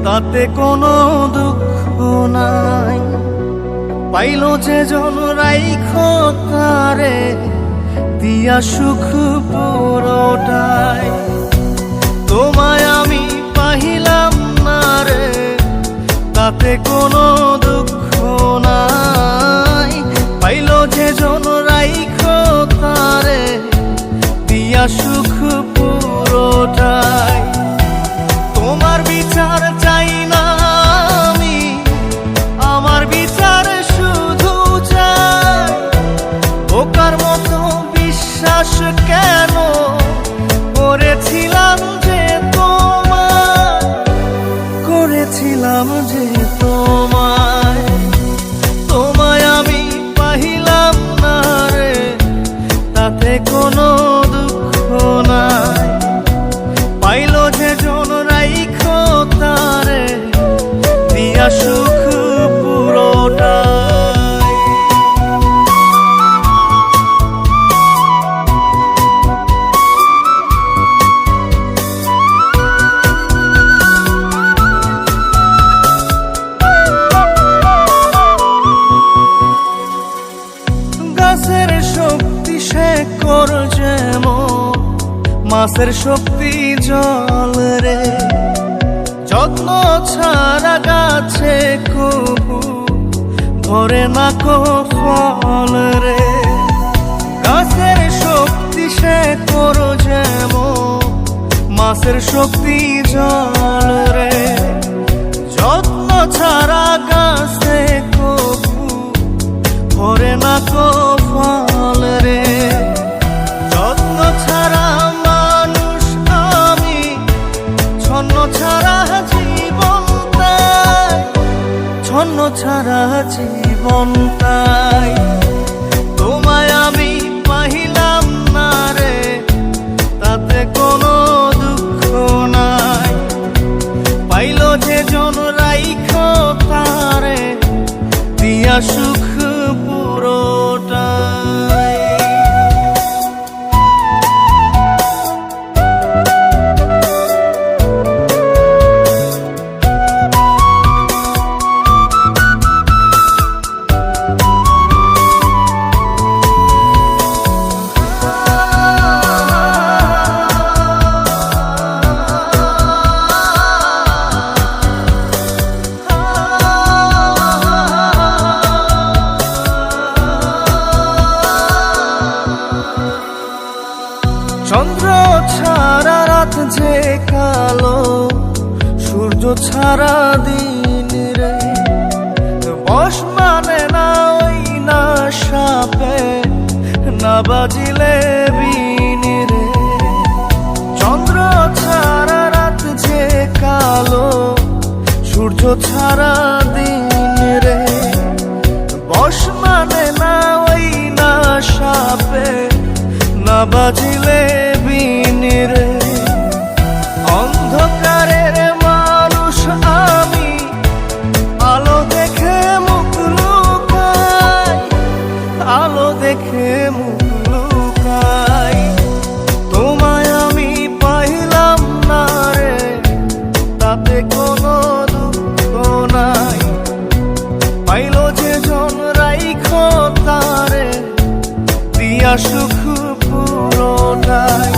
তাতে কোনো দুঃখ নাই। পাইল যে জন রাইখো তারে দিয়া সুখ পুরোটাই। তোমায় আমি পাহিলাম না রে, তাতে কোনো দুঃখ নাই। পাইল যে জন রাইখো তারে দিয়া সুখ পুরোটাই। তোমার বিচার চাই না আমি, আমার বিচার শুধু চাই। বোকার মতো বিশ্বাস কেন করেছিলাম যে তোমায়, করেছিলাম যে তোমায়। তোমায় আমি পাহিলাম না রে, তাতে কোনো দুঃখ নাই। পাইল যে জন রাইখো তারে দিয়া সুখ পুরোটাই। গাছের শক্তি শেকড় যেমন, মাছের শক্তি জল রে। যত্ন ছাড়া গাছে কবু ধরে না কো ফল রে। গাছের শক্তি শেকড় যেমন, মাছের শক্তি জল রে। যত্ন ছাড়া গাছে কবু ধরে না কো ফল রে। যত্ন ছাড়া মানুষ আমি, ছন্ন ছাড়া জীবন তাই, ছন্ন ছাড়া জীবন তাই। তোমায় আমি পাহিলাম না রে, তাতে কোনো দুঃখ নাই। পাইল যে জন রাইখো তারে দিয়া সুখ পুরোটাই। চন্দ্র ছাড়া রাত যে কালো, সূর্য ছাড়া দিন রে। বশ মানে না ওই না সাপে, না বাজিলে বিন রে। চন্দ্র ছাড়া রাত যে কালো, সূর্য ছাড়া দিন রে। বশ মানে না ওই না সাপে, না বাজিলে বিন রে। অন্ধকারের মানুষ আমি, আলো দেখে মুখ লুকাই, আলো দেখে মুখ লুকাই। তোমায় আমি পাইলাম না রে, তাতে কোনো দুঃখ নাই। পাইল যে জন রাইখো তারে দিয়া সুখ পুরোটাই।